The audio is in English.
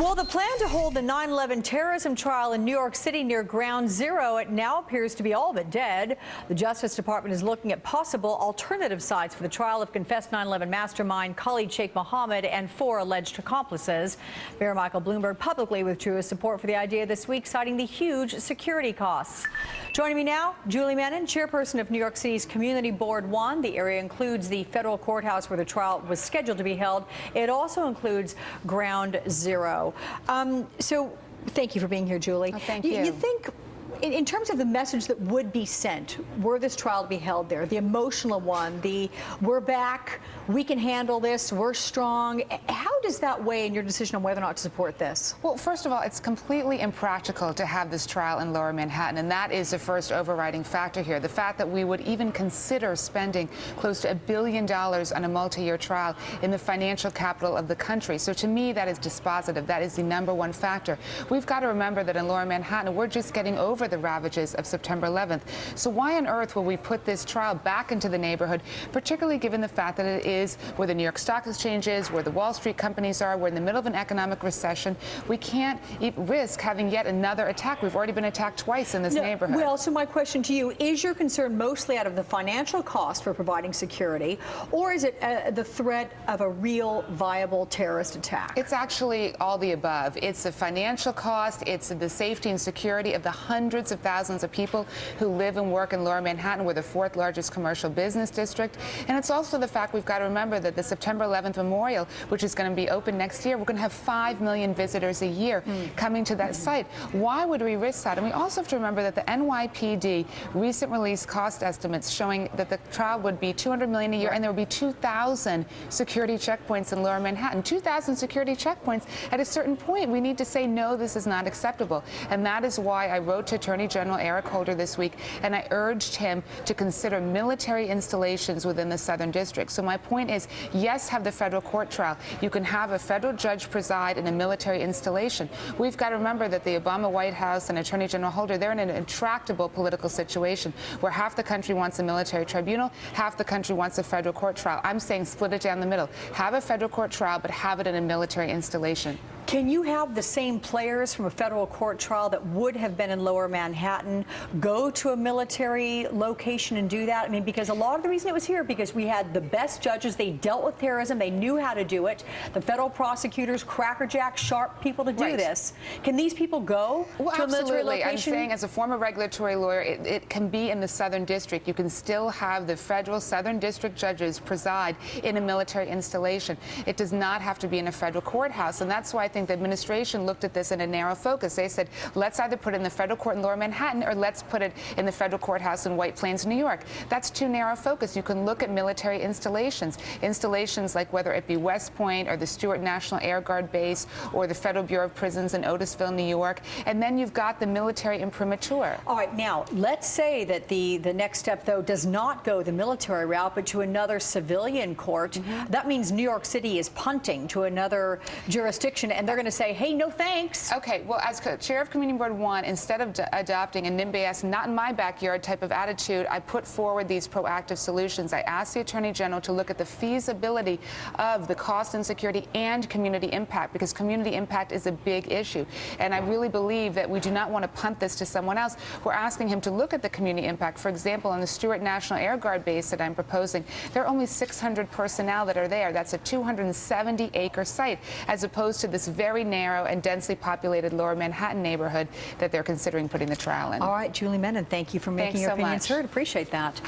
Well, the plan to hold the 9/11 terrorism trial in New York City near Ground Zero, it now appears to be all but dead. The Justice Department is looking at possible alternative sites for the trial of confessed 9/11 mastermind Khalid Sheikh Mohammed and 4 alleged accomplices. Mayor Michael Bloomberg publicly withdrew his support for the idea this week, citing the huge security costs. Joining me now, Julie Menon, chairperson of New York City's Community Board 1. The area includes the federal courthouse where the trial was scheduled to be held. It also includes Ground Zero. So thank you for being here, Julie. Oh, thank you. You think, in terms of the message that would be sent were this trial to be held there, the emotional one, the we're back, we can handle this, we're strong, how does that weigh in your decision on whether or not to support this? Well, first of all, it's completely impractical to have this trial in Lower Manhattan, and that is the first overriding factor here. The fact that we would even consider spending close to $1 billion on a multi-year trial in the financial capital of the country. So to me, that is dispositive. That is the #1 factor. We've got to remember that in Lower Manhattan, we're just getting over the ravages of September 11th. So why on earth will we put this trial back into the neighborhood, particularly given the fact that it is where the New York Stock Exchange is, where the Wall Street companies are, we're in the middle of an economic recession. We can't risk having yet another attack. We've already been attacked twice in this neighborhood. Well, so my question to you, is your concern mostly out of the financial cost for providing security, or is it the threat of a real viable terrorist attack? It's actually all the above. It's the financial cost, it's the safety and security of the hundreds of thousands of people who live and work in Lower Manhattan. We're the 4th largest commercial business district. And it's also the fact we've got to remember that the September 11th Memorial, which is going to be open next year, we're going to have 5 million visitors a year coming to that site. Why would we risk that? And we also have to remember that the NYPD recent released cost estimates showing that the trial would be $200 million a year, and there would be 2,000 security checkpoints in Lower Manhattan. 2,000 security checkpoints. At a certain point, we need to say, no, this is not acceptable. And that is why I wrote to Attorney General Eric Holder this week, and I urged him to consider military installations within the Southern District. So my point is, yes, have the federal court trial. You can have a federal judge preside in a military installation. We've got to remember that the Obama White House and Attorney General Holder, they're in an intractable political situation where half the country wants a military tribunal, half the country wants a federal court trial. I'm saying split it down the middle. Have a federal court trial, but have it in a military installation. Can you have the same players from a federal court trial that would have been in Lower Manhattan go to a military location and do that? I mean, because a lot of the reason it was here, because we had the best judges. They dealt with terrorism. They knew how to do it. The federal prosecutors, crackerjack, sharp people to do this. Can these people go to a military location? I'm saying, as a former regulatory lawyer, it can be in the Southern District. You can still have the federal Southern District judges preside in a military installation. It does not have to be in a federal courthouse, and that's why I think the administration looked at this in a narrow focus. They said, let's either put it in the federal court in Lower Manhattan or let's put it in the federal courthouse in White Plains, New York. That's too narrow focus. You can look at military installations. Installations like whether it be West Point or the Stewart National Air Guard Base or the Federal Bureau of Prisons in Otisville, New York. And then you've got the military imprimatur. All right, now, let's say that the next step, though, does not go the military route, but to another civilian court. That means New York City is punting to another jurisdiction, and they're going to say, hey, no thanks. Okay, well, as chair of Community Board 1, instead of adopting a NIMBYs, not in my backyard type of attitude, I put forward these proactive solutions. I asked the Attorney General to look at the feasibility of the cost and security and community impact, because community impact is a big issue. And I really believe that we do not want to punt this to someone else. We're asking him to look at the community impact. For example, on the Stewart National Air Guard Base that I'm proposing, there are only 600 personnel that are there. That's a 270-acre site, as opposed to this very narrow and densely populated Lower Manhattan neighborhood that they're considering putting the trial in. All right, Julie Menon, thank you for making your opinions heard. Appreciate that.